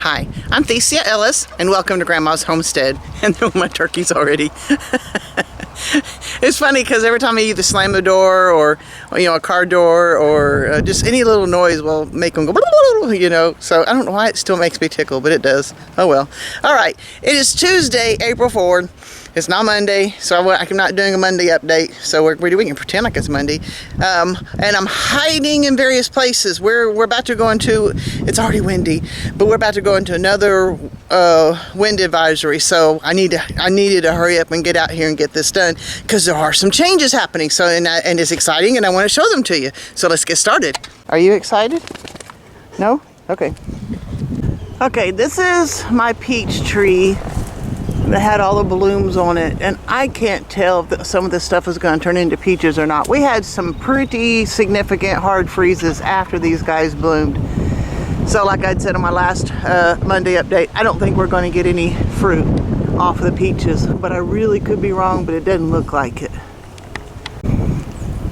Hi, I'm Thecia Ellis, and welcome to Grandma's Homestead. And there were my turkeys already. It's funny because every time I either slam the door or a car door or just any little noise will make them go, so I don't know why it still makes me tickle, but it does. Oh well. All right, it is Tuesday, April 4th. It's not Monday, so I'm not doing a Monday update, so we can pretend like it's Monday. And I'm hiding in various places. We're about to go into, it's already windy, but we're about to go into another wind advisory, so I needed to hurry up and get out here and get this done, because there are some changes happening, so and it's exciting, and I want to show them to you. So let's get started. Are you excited? No? Okay. Okay, this is my peach tree that had all the blooms on it, and I can't tell if some of this stuff is going to turn into peaches or not. We had some pretty significant hard freezes after these guys bloomed. So like I'd said on my last Monday update, I don't think we're going to get any fruit off of the peaches, but I really could be wrong, but it doesn't look like it.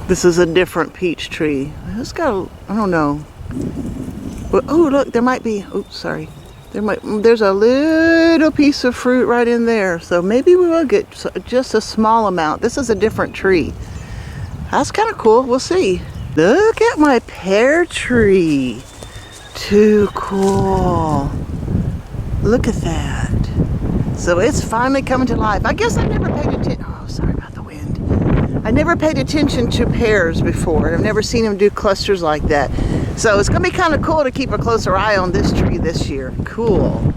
This is a different peach tree. It's got, I don't know. Oh look, there might be, oops, sorry. There's a little piece of fruit right in there, so maybe we will get just a small amount. This is a different tree. That's kind of cool. We'll see. Look at my pear tree. Too cool. Look at that. So it's finally coming to life. I guess I never paid attention. Oh, sorry about the wind. I never paid attention to pears before. I've never seen them do clusters like that. So it's going to be kind of cool to keep a closer eye on this tree this year. Cool.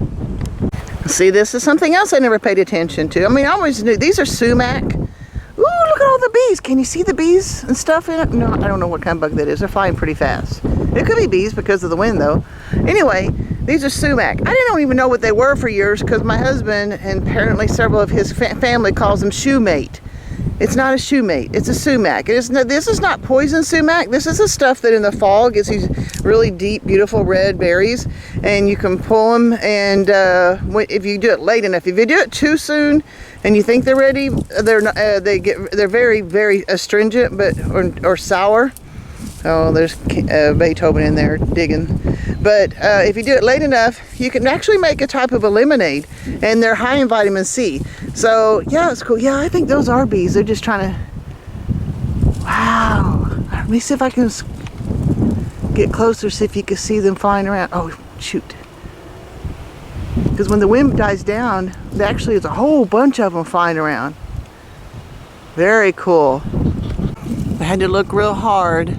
See, this is something else I never paid attention to. I mean, I always knew. These are sumac. Ooh, look at all the bees. Can you see the bees and stuff in it? No, I don't know what kind of bug that is. They're flying pretty fast. It could be bees because of the wind, though. Anyway, these are sumac. I didn't even know what they were for years because my husband and apparently several of his family calls them shoemate. It's not a shoemate, it's a sumac. This is not poison sumac. This is the stuff that in the fall gets these really deep, beautiful red berries, and you can pull them. And if you do it late enough, if you do it too soon and you think they're ready, they're not. They're very, very astringent, or sour. Oh, there's Beethoven in there digging. But if you do it late enough, you can actually make a type of a lemonade, and they're high in vitamin C. So yeah, it's cool. Yeah, I think those are bees. They're just trying to, wow. Let me see if I can get closer, see if you can see them flying around. Oh, shoot. Because when the wind dies down, there actually is a whole bunch of them flying around. Very cool. I had to look real hard.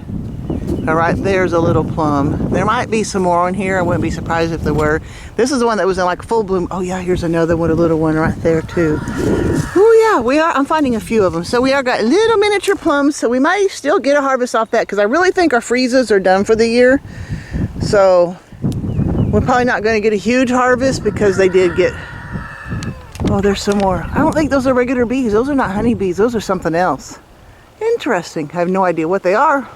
All right, there's a little plum. There might be some more on here. I wouldn't be surprised if there were. This is the one that was in like full bloom. Oh yeah, here's another one, a little one right there too. Oh yeah, I'm finding a few of them. So we are got little miniature plums, so we might still get a harvest off that, because I really think our freezes are done for the year. So we're probably not going to get a huge harvest because they did get, oh, there's some more. I don't think those are regular bees. Those are not honeybees. Those are something else. Interesting. I have no idea what they are.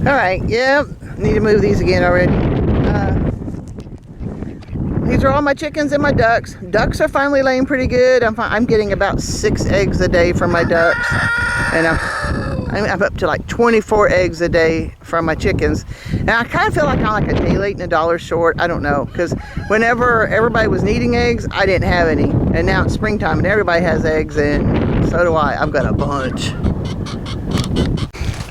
All right, yep, need to move these again already. These are all my chickens and my ducks. Ducks are finally laying pretty good. I'm getting about 6 eggs a day from my ducks, and I'm up to like 24 eggs a day from my chickens. And I kind of feel like I'm like a day late and a dollar short. I don't know, because whenever everybody was needing eggs, I didn't have any, and now it's springtime and everybody has eggs, and so do I. I've got a bunch.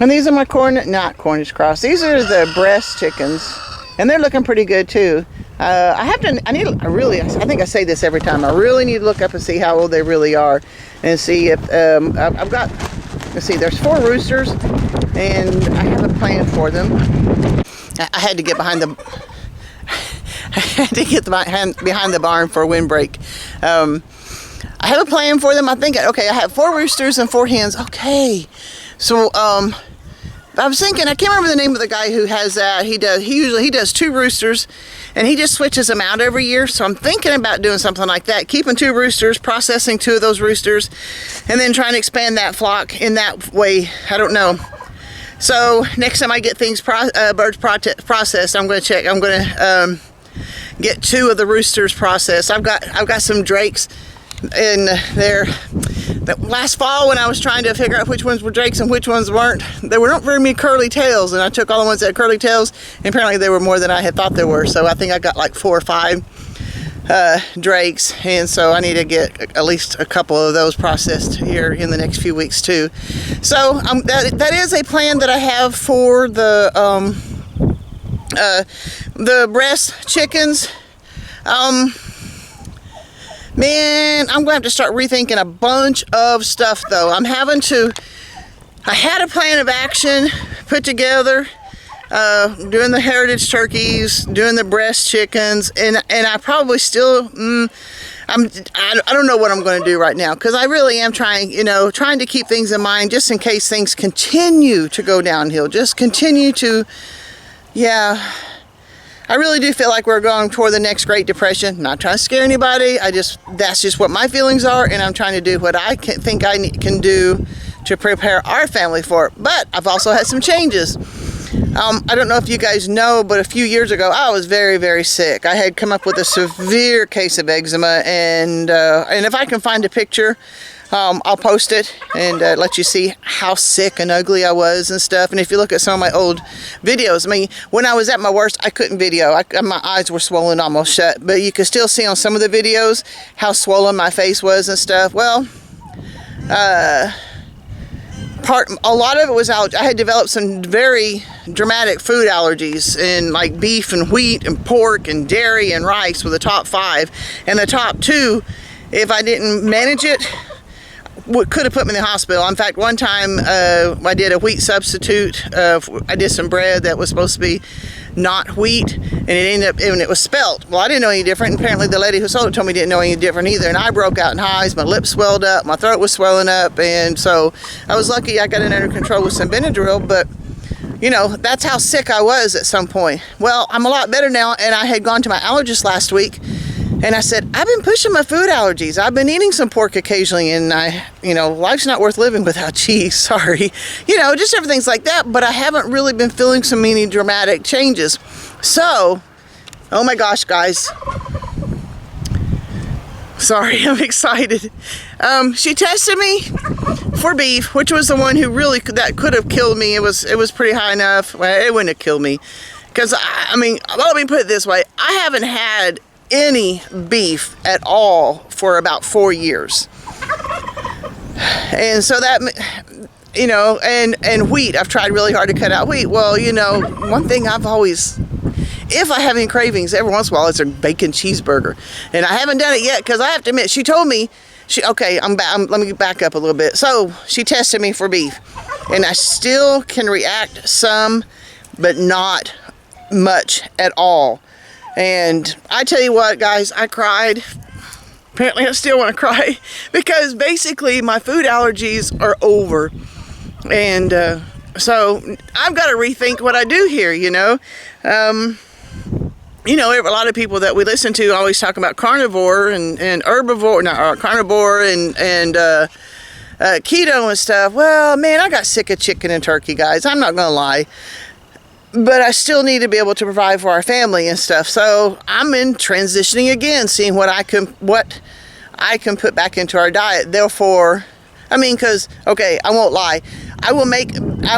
And these are my not Cornish cross. These are the breast chickens, and they're looking pretty good too. I think I say this every time. I really need to look up and see how old they really are, and see if I've got. Let's see. There's 4 roosters, and I have a plan for them. I had to get behind the. I had to get behind the barn for a windbreak. I have a plan for them. I think. Okay, I have 4 roosters and 4 hens. Okay. So, I was thinking, I can't remember the name of the guy who has that. He does 2 roosters, and he just switches them out every year. So I'm thinking about doing something like that, keeping 2 roosters, processing 2 of those roosters, and then trying to expand that flock in that way. I don't know. So next time I get things birds processed, I'm going to check. I'm going to get 2 of the roosters processed. I've got some drakes in there. Last fall, when I was trying to figure out which ones were drakes and which ones weren't, there weren't very many curly tails, and I took all the ones that had curly tails, and apparently they were more than I had thought there were. So I think I got like 4 or 5. drakes, and so I need to get at least a couple of those processed here in the next few weeks too. So that is a plan that I have for the breast chickens. Man, I'm gonna have to start rethinking a bunch of stuff though. I had a plan of action put together, doing the heritage turkeys, doing the breast chickens, and I probably still, I don't know what I'm going to do right now, because I really am trying to keep things in mind just in case things continue to go downhill, just continue to, yeah. I really do feel like we're going toward the next Great Depression. Not trying to scare anybody. That's just what my feelings are, and I'm trying to do what I think I can do to prepare our family for it. But I've also had some changes. I don't know if you guys know, but a few years ago I was very, very sick. I had come up with a severe case of eczema, and if I can find a picture, I'll post it and let you see how sick and ugly I was and stuff. And if you look at some of my old videos, I mean, when I was at my worst, I couldn't video. My eyes were swollen almost shut, but you could still see on some of the videos how swollen my face was and stuff. Well, a lot of it was allergy. I had developed some very dramatic food allergies, in like beef and wheat and pork and dairy and rice were the top 5, and the top 2, if I didn't manage it, could have put me in the hospital. In fact, one time I did a wheat substitute. I did some bread that was supposed to be not wheat, and it was spelt. Well, I didn't know any different. Apparently the lady who sold it told me didn't know any different either, and I broke out in hives. My lips swelled up, my throat was swelling up, and so I was lucky I got it under control with some Benadryl, but that's how sick I was at some point. Well, I'm a lot better now, and I had gone to my allergist last week, and I said, I've been pushing my food allergies. I've been eating some pork occasionally, and life's not worth living without cheese, sorry. Just everything's like that, but I haven't really been feeling so many dramatic changes. So, oh my gosh, guys. Sorry, I'm excited. She tested me for beef, which was the one that could have killed me. It was pretty high enough. Well, it wouldn't have killed me. Because, let me put it this way. I haven't had any beef at all for about 4 years, and so that, and wheat, I've tried really hard to cut out wheat. Well, one thing I've always, if I have any cravings every once in a while, it's a bacon cheeseburger, and I haven't done it yet, because I have to admit, she told me, let me back up a little bit. So she tested me for beef, and I still can react some, but not much at all. And I tell you what, guys, I cried. Apparently I still want to cry, because basically my food allergies are over. And so I've got to rethink what I do here, a lot of people that we listen to always talk about carnivore and herbivore, carnivore and keto and stuff. Well, man, I got sick of chicken and turkey, guys. I'm not going to lie. But I still need to be able to provide for our family and stuff. So I'm in transitioning again, seeing what I can put back into our diet. Therefore, because, okay, I won't lie. I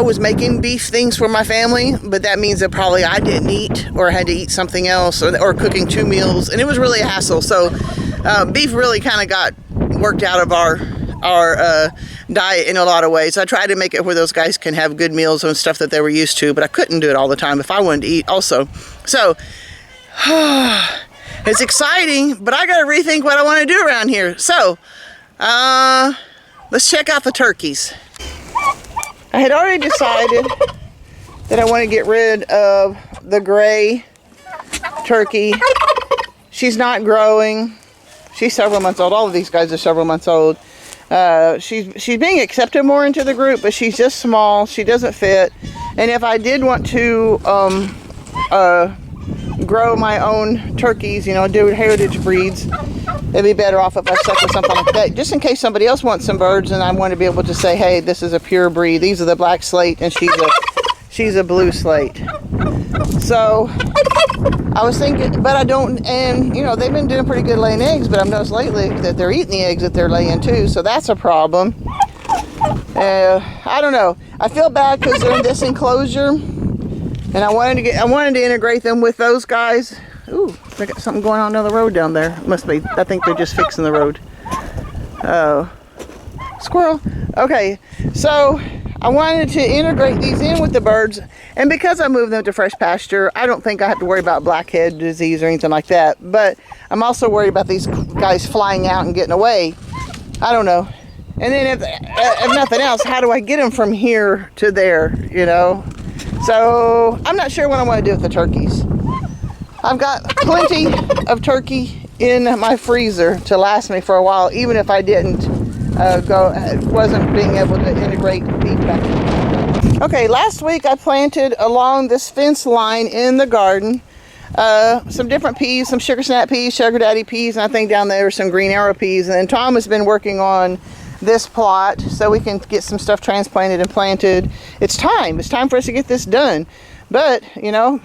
was making beef things for my family, but that means that probably I didn't eat, or had to eat something else, or cooking 2 meals, and it was really a hassle. So beef really kind of got worked out of our diet in a lot of ways. I tried to make it where those guys can have good meals and stuff that they were used to, but I couldn't do it all the time if I wanted to eat also. So it's exciting, but I got to rethink what I want to do around here. So let's check out the turkeys. I had already decided that I want to get rid of the gray turkey. She's not growing. She's several months old. All of these guys are several months old. She's being accepted more into the group, but she's just small. She doesn't fit. And if I did want to grow my own turkeys, do heritage breeds, it'd be better off if I stuck with something like that, just in case somebody else wants some birds and I want to be able to say, hey, this is a pure breed. These are the black slate, and she's a blue slate. So I was thinking, but I don't, and they've been doing pretty good laying eggs, but I've noticed lately that they're eating the eggs that they're laying too, so that's a problem. I don't know. I feel bad because they're in this enclosure, and I wanted to integrate them with those guys. Ooh, They got something going on the road down there. Must be. I think they're just fixing the road. Oh, squirrel. Okay, so I wanted to integrate these in with the birds, and because I moved them to fresh pasture, I don't think I have to worry about blackhead disease or anything like that. But I'm also worried about these guys flying out and getting away. I don't know. And then if nothing else, how do I get them from here to there, you know? So I'm not sure what I want to do with the turkeys. I've got plenty of turkey in my freezer to last me for a while, even if I wasn't being able to integrate beef back. Okay, last week I planted along this fence line in the garden some different peas, some sugar snap peas, sugar daddy peas, and I think down there some green arrow peas. And then Tom has been working on this plot so we can get some stuff transplanted and planted. It's time for us to get this done, but you know,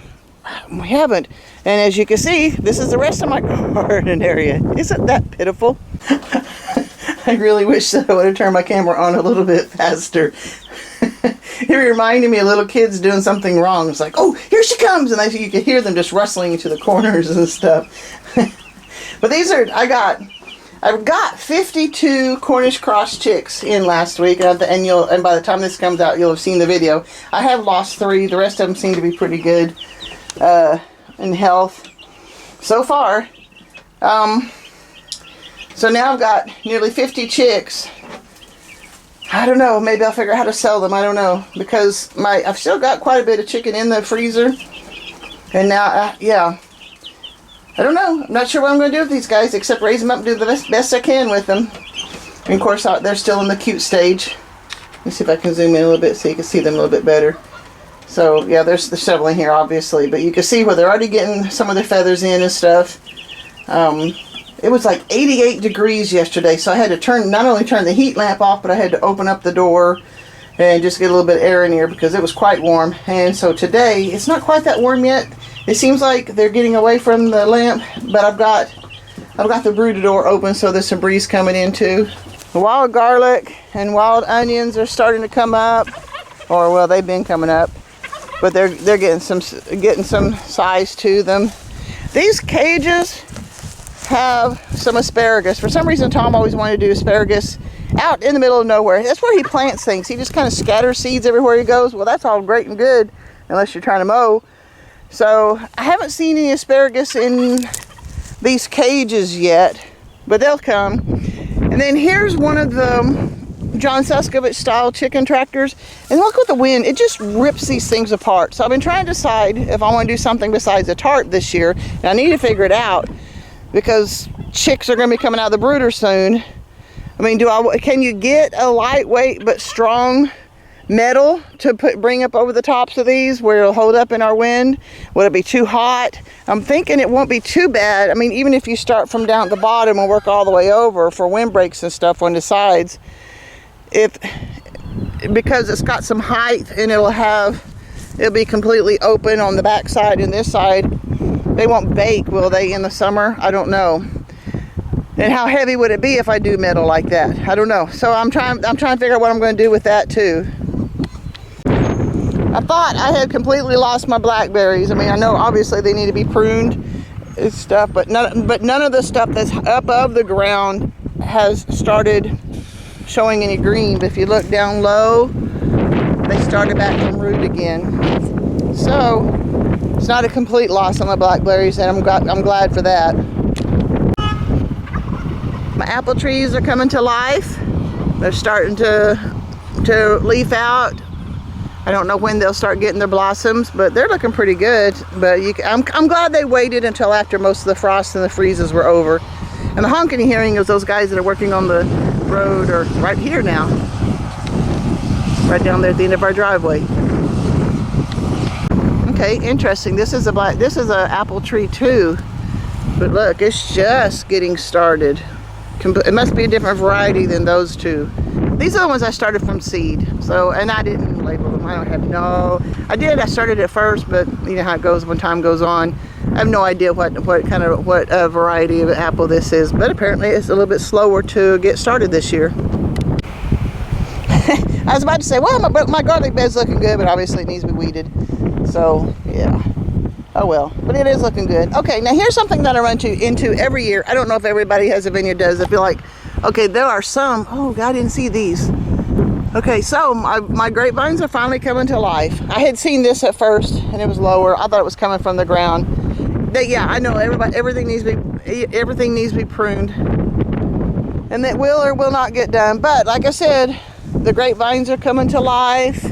we haven't. And as you can see, this is the rest of my garden area. Isn't that pitiful? I really wish that I would have turned my camera on a little bit faster. It reminded me of little kids doing something wrong. It's like, oh, here she comes, and you could hear them just rustling into the corners and stuff. But these are, I've got 52 Cornish cross chicks in last week, and by the time this comes out, you'll have seen the video. I have lost 3. The rest of them seem to be pretty good in health so far. So now I've got nearly 50 chicks. I don't know, maybe I'll figure out how to sell them. I don't know, because I've still got quite a bit of chicken in the freezer. And now, yeah, I don't know. I'm not sure what I'm going to do with these guys, except raise them up and do the best I can with them. And of course, they're still in the cute stage. Let me see if I can zoom in a little bit so you can see them a little bit better. So yeah, there's several in here, obviously, but you can see where they're already getting some of their feathers in and stuff. It was like 88 degrees yesterday, so I had to not only turn the heat lamp off, but I had to open up the door and just get a little bit of air in here because it was quite warm. And so today, it's not quite that warm yet. It seems like they're getting away from the lamp, but I've got the brooder door open, so there's some breeze coming in too. The wild garlic and wild onions are starting to come up, or well, they've been coming up, but they're getting some size to them. These cages have some asparagus. For some reason, Tom always wanted to do asparagus out in the middle of nowhere. That's where he plants things. He just kind of scatters seeds everywhere he goes. Well, that's all great and good unless you're trying to mow. So I haven't seen any asparagus in these cages yet, but they'll come. And then here's one of the John Suskovich style chicken tractors, and look at the wind. It just rips these things apart. So I've been trying to decide if I want to do something besides a tarp this year, and I need to figure it out because chicks are going to be coming out of the brooder soon. I mean, can you get a lightweight but strong metal to bring up over the tops of these where it'll hold up in our wind? Would it be too hot? I'm thinking it won't be too bad. I mean, even if you start from down at the bottom and work all the way over for windbreaks and stuff on the sides, because it's got some height and it'll be completely open on the back side and this side, they won't bake, will they, in the summer? I don't know. And how heavy would it be if I do metal like that? I don't know. So I'm trying to figure out what I'm going to do with that too. I thought I had completely lost my blackberries. I mean, I know obviously they need to be pruned and stuff, but none of the stuff that's up above the ground has started showing any green. But if you look down low, they started back from root again. So it's not a complete loss on my blackberries, and I'm glad for that. My apple trees are coming to life. They're starting to leaf out. I don't know when they'll start getting their blossoms, but they're looking pretty good. But I'm glad they waited until after most of the frost and the freezes were over. And the honking you're hearing is those guys that are working on the road are right here now. Right down there at the end of our driveway. Okay, interesting. This is an apple tree too. But look, it's just getting started. It must be a different variety than those two. These are the ones I started from seed. So, and I didn't label them. I started at first, but you know how it goes when time goes on. I have no idea what variety of apple this is, but apparently it's a little bit slower to get started this year. I was about to say, well, my garlic bed's looking good, but obviously it needs to be weeded. So, yeah. Oh well, but it is looking good. Okay, now here's something that I run into every year. I don't know if everybody has a vineyard does. I feel like, okay, there are some. Oh, God, I didn't see these. Okay, so my grapevines are finally coming to life. I had seen this at first, and it was lower. I thought it was coming from the ground. Yeah, I know everything needs to be pruned, and that will or will not get done. But like I said, the grapevines are coming to life.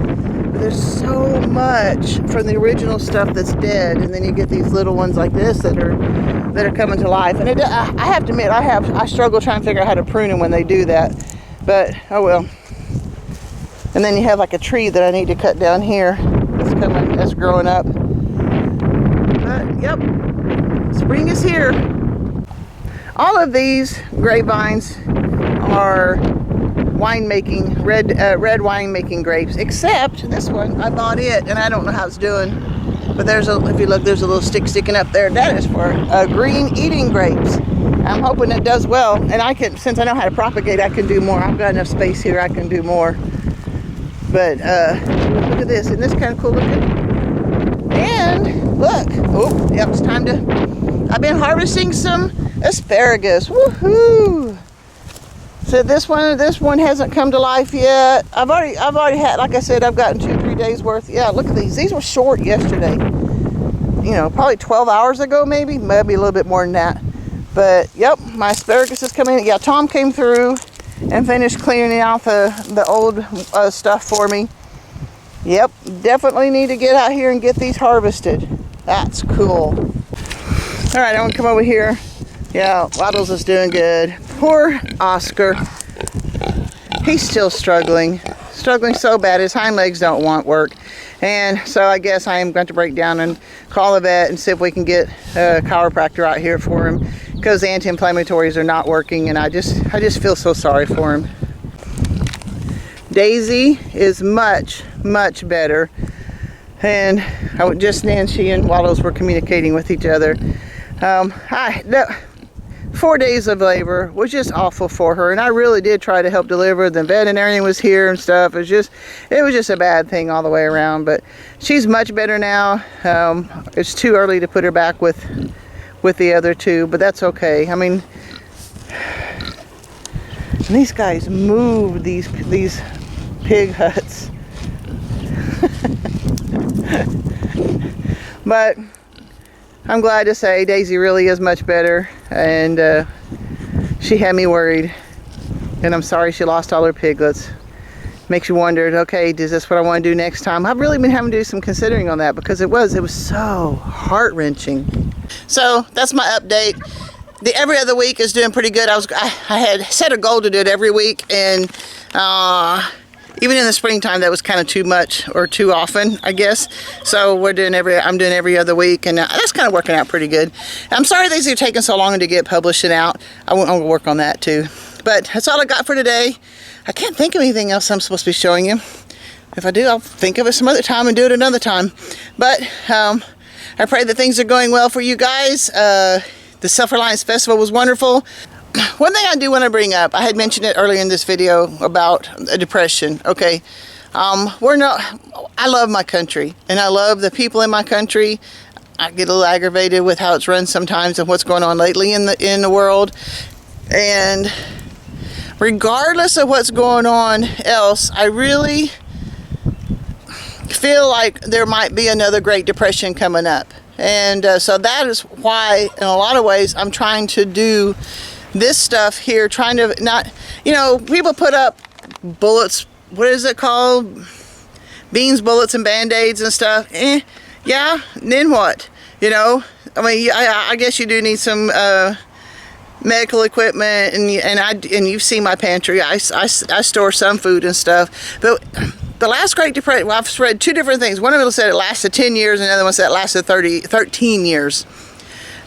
There's so much from the original stuff that's dead, and then you get these little ones like this that are coming to life. And I have to admit, I struggle trying to figure out how to prune them when they do that. But oh well. And then you have like a tree that I need to cut down here. That's growing up. But yep, spring is here. All of these grapevines are winemaking, red winemaking grapes, except this one. I bought it, and I don't know how it's doing. But if you look, there's a little stick sticking up there. That is for green eating grapes. I'm hoping it does well, and since I know how to propagate, I can do more. I've got enough space here, I can do more. But look at this, isn't this kind of cool looking? And look, oh, yep, it's time to. I've been harvesting some asparagus. Woohoo! So this one hasn't come to life yet. I've already had, like I said, I've gotten 2-3 days worth. Yeah, look at these. These were short yesterday. You know, probably 12 hours ago, maybe a little bit more than that. But yep, my asparagus is coming. Yeah, Tom came through and finished cleaning out the old stuff for me. Yep, definitely need to get out here and get these harvested. That's cool. All right, I'm gonna come over here. Yeah, Waddles is doing good. Poor Oscar. He's still struggling so bad. His hind legs don't want work. And so I guess I am going to break down and call the vet and see if we can get a chiropractor out here for him, because the anti-inflammatories are not working, and I just feel so sorry for him. Daisy is much better, and Nancy and Waddles were communicating with each other. 4 days of labor was just awful for her, and I really did try to help deliver. The veterinarian was here and stuff. It was just a bad thing all the way around, but she's much better now. It's too early to put her back with the other two, but that's okay. I mean, these guys move these pig huts. But I'm glad to say Daisy really is much better, and she had me worried, and I'm sorry she lost all her piglets. Makes you wonder, okay, is this what I want to do next time? I've really been having to do some considering on that, because it was so heart-wrenching. So that's my update. The every other week is doing pretty good. I had set a goal to do it every week, and even in the springtime, that was kind of too much or too often, I guess. So I'm doing every other week, and that's kind of working out pretty good. I'm sorry these are taking so long to get published and out. I'm going to work on that too. But that's all I got for today. I can't think of anything else I'm supposed to be showing you. If I do, I'll think of it some other time and do it another time. But I pray that things are going well for you guys. The Self-Reliance Festival was wonderful. One thing I do want to bring up, I had mentioned it earlier in this video about depression. Okay, I love my country, and I love the people in my country. I get a little aggravated with how it's run sometimes and what's going on lately in the world. And regardless of what's going on else, I really feel like there might be another Great Depression coming up. And so that is why, in a lot of ways, I'm trying to do this stuff here, trying to not, people put up bullets, what is it called? Beans, bullets, and Band-Aids and stuff. Yeah, then what? I mean, I guess you do need some medical equipment, and you've seen my pantry. I store some food and stuff. But the last Great Depression, well, I've read two different things. One of them said it lasted 10 years, and the other one said it lasted 13 years.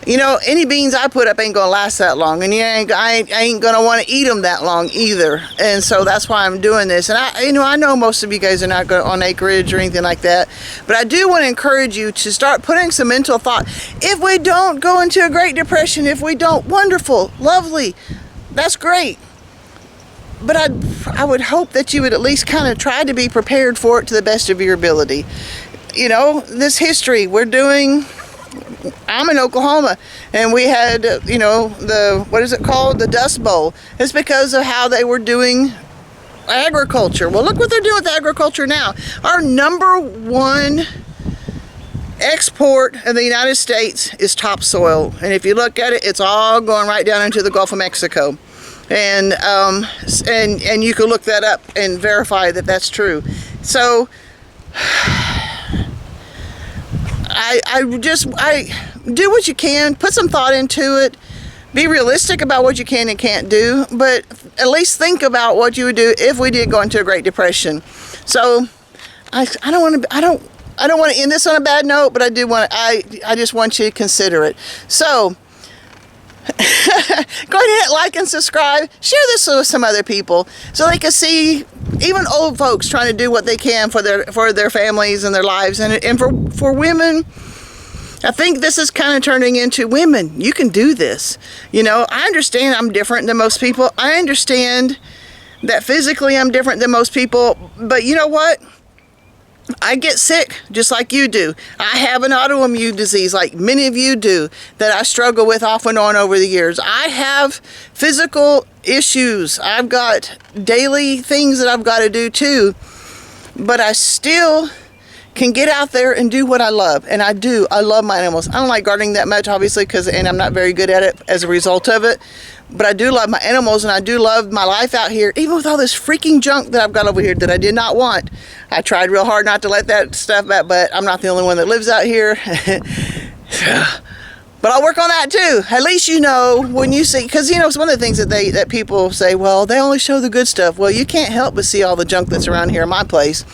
Any beans I put up ain't gonna last that long, and I ain't gonna want to eat them that long either. And so that's why I'm doing this. And I know most of you guys are not on acreage or anything like that, but I do want to encourage you to start putting some mental thought. If we don't go into a Great Depression, if we don't, wonderful, lovely, that's great. But I would hope that you would at least kind of try to be prepared for it to the best of your ability. This history, we're doing I'm in Oklahoma, and we had, you know, what is it called? The Dust Bowl. It's because of how they were doing agriculture. Well, look what they're doing with agriculture now. Our number one export in the United States is topsoil, and if you look at it, it's all going right down into the Gulf of Mexico, and you can look that up and verify that that's true. So I do what you can, put some thought into it, be realistic about what you can and can't do, but at least think about what you would do if we did go into a Great Depression. So I don't want to end this on a bad note, but I just want you to consider it. So go ahead and hit like and subscribe. Share this with some other people so they can see even old folks trying to do what they can for their families and their lives. And for women, I think this is kind of turning into women. You can do this. You know, I understand I'm different than most people. I understand that physically I'm different than most people. But you know what? I get sick just like you do. I have an autoimmune disease like many of you do that I struggle with off and on over the years. I have physical issues. I've got daily things that I've got to do too. But I still can get out there and do what I love. And I do. I love my animals. I don't like gardening that much, obviously, and I'm not very good at it as a result of it. But I do love my animals, and I do love my life out here, even with all this freaking junk that I've got over here that I did not want. I tried real hard not to let that stuff back, but I'm not the only one that lives out here. But I'll work on that too. At least you know when you see, because you know, it's one of the things that people say, well, they only show the good stuff. Well, you can't help but see all the junk that's around here in my place.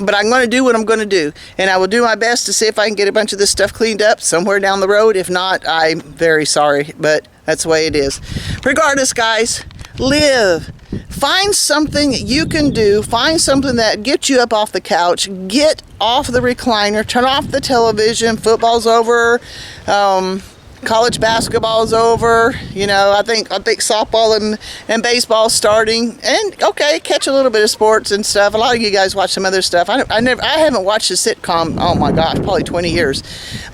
But I'm going to do what I'm going to do, and I will do my best to see if I can get a bunch of this stuff cleaned up somewhere down the road. If not, I'm very sorry, but that's the way it is. Regardless, guys, live. Find something you can do. Find something that gets you up off the couch. Get off the recliner. Turn off the television. Football's over. College basketball's over. You know, I think softball and baseball's starting. And okay, catch a little bit of sports and stuff. A lot of you guys watch some other stuff. I haven't watched a sitcom. Oh my gosh, probably 20 years,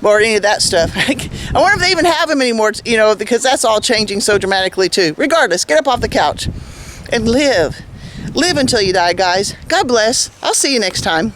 or any of that stuff. I wonder if they even have them anymore. You know, because that's all changing so dramatically too. Regardless, get up off the couch and live. Live until you die, guys. God bless. I'll see you next time.